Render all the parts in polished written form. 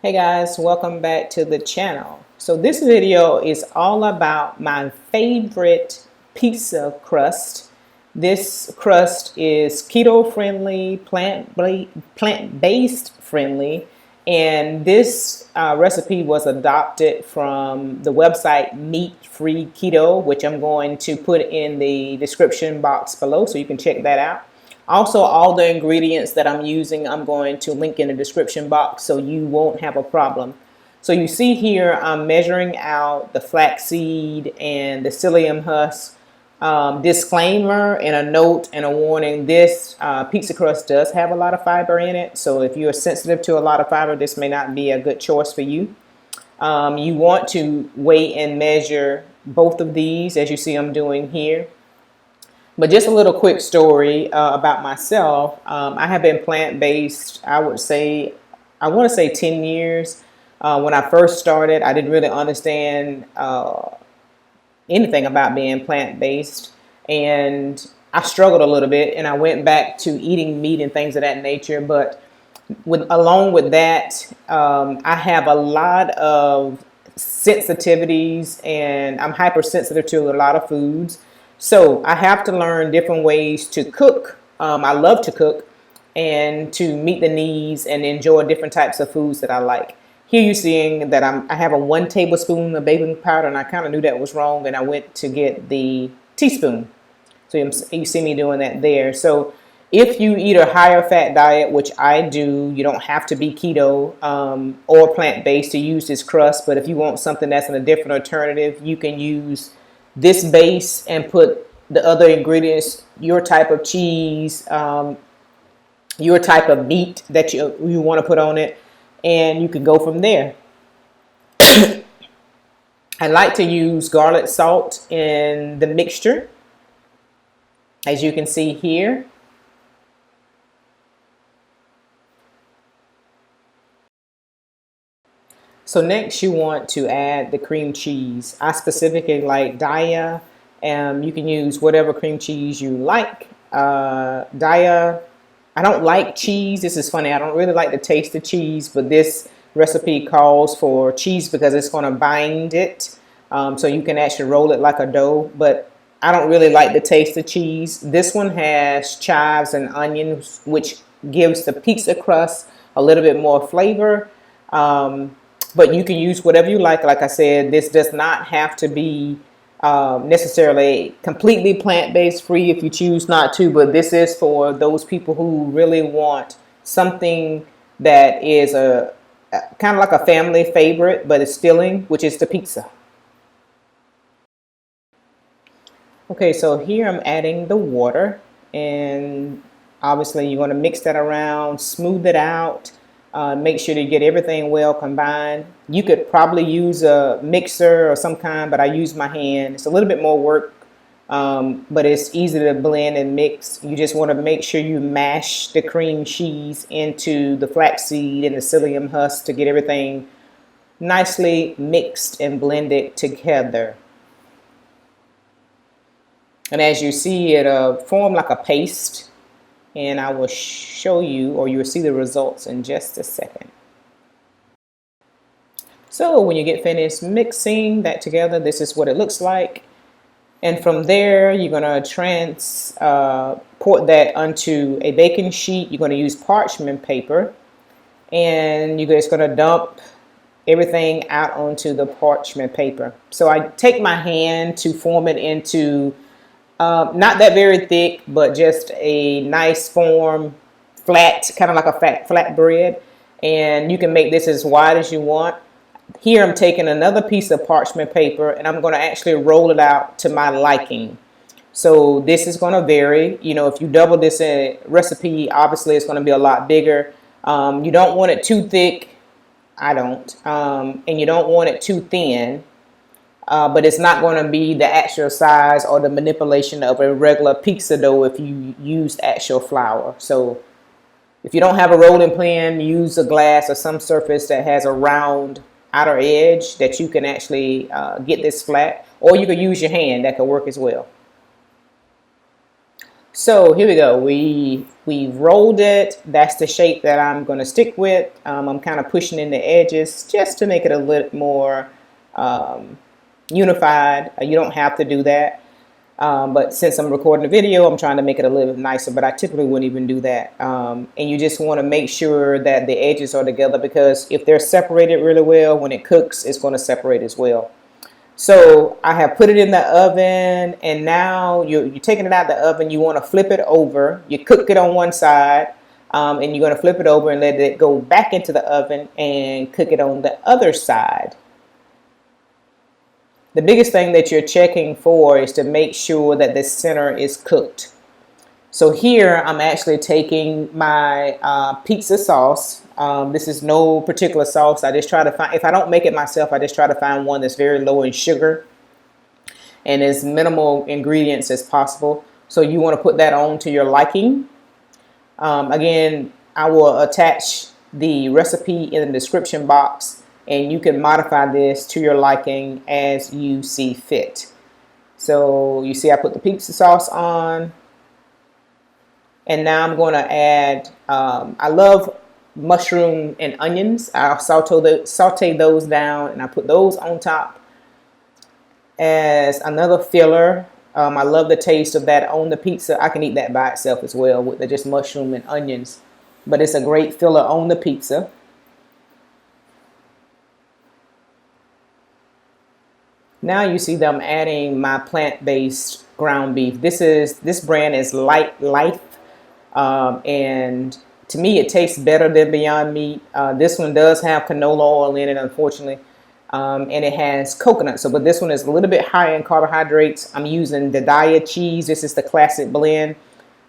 Hey guys, welcome back to the channel. So this video is all about my favorite pizza crust. This crust is keto friendly, plant-based friendly, and this recipe was adopted from the website Meat Free Keto, which I'm going to put in the description box below so you can check that out. Also, all the ingredients that I'm using, I'm going to link in the description box so you won't have a problem. So you see here, I'm measuring out the flaxseed and the psyllium husk. Disclaimer and a note and a warning, this pizza crust does have a lot of fiber in it. So if you're sensitive to a lot of fiber, this may not be a good choice for you. You want to weigh and measure both of these as you see I'm doing here. But just a little quick story about myself. I have been plant-based, I want to say 10 years. When I first started, I didn't really understand anything about being plant-based. And I struggled a little bit and I went back to eating meat and things of that nature. But along with that, I have a lot of sensitivities and I'm hypersensitive to a lot of foods. So I have to learn different ways to cook. I love to cook and to meet the needs and enjoy different types of foods that I like. Here you're seeing that I have a 1 tablespoon of baking powder, and I kind of knew that was wrong, and I went to get the teaspoon. So you see me doing that there. So if you eat a higher fat diet, which I do, you don't have to be keto or plant-based to use this crust. But if you want something that's a different alternative, you can use this base and put the other ingredients, your type of cheese, your type of meat that you want to put on it, and you can go from there. I like to use garlic salt in the mixture, as you can see here. So next you want to add the cream cheese. I specifically like Daya. You can use whatever cream cheese you like. Daya, I don't like cheese. This is funny. I don't really like the taste of cheese, but this recipe calls for cheese because it's going to bind it. So you can actually roll it like a dough, but I don't really like the taste of cheese. This one has chives and onions, which gives the pizza crust a little bit more flavor. But you can use whatever you like. Like I said, this does not have to be necessarily completely plant-based free if you choose not to, but this is for those people who really want something that is a kind of like a family favorite, but it's filling, which is the pizza. Okay, so here I'm adding the water, and obviously you're going to mix that around, smooth it out. Make sure to get everything well combined. You could probably use a mixer or some kind, but I use my hand. It's a little bit more work, but it's easy to blend and mix. You just want to make sure you mash the cream cheese into the flaxseed and the psyllium husk to get everything nicely mixed and blended together. And as you see, it'll form like a paste. And I will show you, or you'll see the results in just a second. So when you get finished mixing that together, this is what it looks like. And from there, you're going to transport that onto a baking sheet. You're going to use parchment paper, and you're just going to dump everything out onto the parchment paper. So I take my hand to form it into not that very thick, but just a nice form, flat, kind of like a flat bread. And you can make this as wide as you want. Here I'm taking another piece of parchment paper and I'm going to actually roll it out to my liking. So this is going to vary. You know, if you double this recipe, obviously it's going to be a lot bigger. You don't want it too thick. I don't. And you don't want it too thin. But it's not going to be the actual size or the manipulation of a regular pizza dough if you use actual flour. So if you don't have a rolling pin, use a glass or some surface that has a round outer edge that you can actually get this flat. Or you could use your hand. That could work as well. So here we go. We rolled it. That's the shape that I'm going to stick with. I'm kind of pushing in the edges just to make it a little more unified. You don't have to do that. But since I'm recording a video, I'm trying to make it a little bit nicer, but I typically wouldn't even do that. And you just want to make sure that the edges are together, because if they're separated really well, when it cooks, it's going to separate as well. So I have put it in the oven, and now you're taking it out of the oven. You want to flip it over. You cook it on one side, and you're going to flip it over and let it go back into the oven and cook it on the other side. The biggest thing that you're checking for is to make sure that the center is cooked. So here I'm actually taking my pizza sauce. This is no particular sauce. I just try to find, if I don't make it myself, I just try to find one that's very low in sugar and as minimal ingredients as possible. So you want to put that on to your liking. Again, I will attach the recipe in the description box, and you can modify this to your liking as you see fit. So you see I put the pizza sauce on. And now I'm going to add, I love mushroom and onions. I'll saute those down, and I put those on top as another filler. I love the taste of that on the pizza. I can eat that by itself as well with just mushroom and onions. But it's a great filler on the pizza. Now you see that I'm adding my plant-based ground beef. This brand is Life. And to me, it tastes better than Beyond Meat. This one does have canola oil in it, unfortunately, and it has coconut. But this one is a little bit higher in carbohydrates. I'm using the Daiya cheese. This is the classic blend.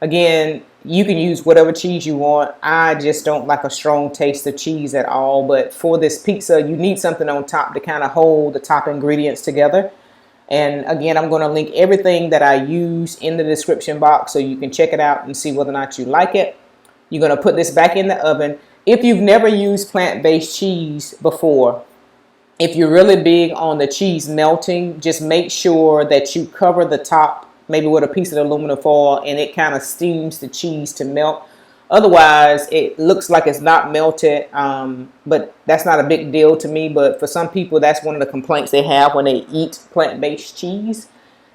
Again, you can use whatever cheese you want. I just don't like a strong taste of cheese at all. But for this pizza, you need something on top to kind of hold the top ingredients together. And again, I'm going to link everything that I use in the description box so you can check it out and see whether or not you like it. You're going to put this back in the oven. If you've never used plant-based cheese before, if you're really big on the cheese melting, just make sure that you cover the top maybe with a piece of aluminum foil, and it kind of steams the cheese to melt. Otherwise, it looks like it's not melted, but that's not a big deal to me. But for some people, that's one of the complaints they have when they eat plant-based cheese,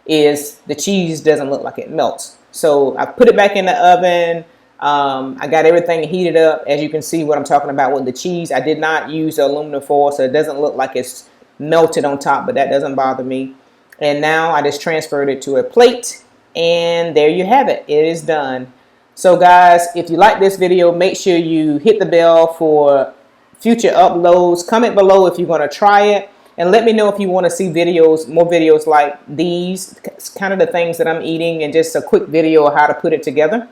is the cheese doesn't look like it melts. So I put it back in the oven. I got everything heated up. As you can see what I'm talking about with the cheese. I did not use the aluminum foil, so it doesn't look like it's melted on top, but that doesn't bother me. And now I just transferred it to a plate, and there you have it. It is done. So guys, if you like this video, make sure you hit the bell for future uploads. Comment below if you're going to try it, and let me know if you want to see videos, more videos like these, kind of the things that I'm eating, and just a quick video of how to put it together.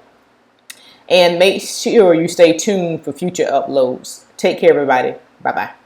And make sure you stay tuned for future uploads. Take care, everybody. Bye-bye.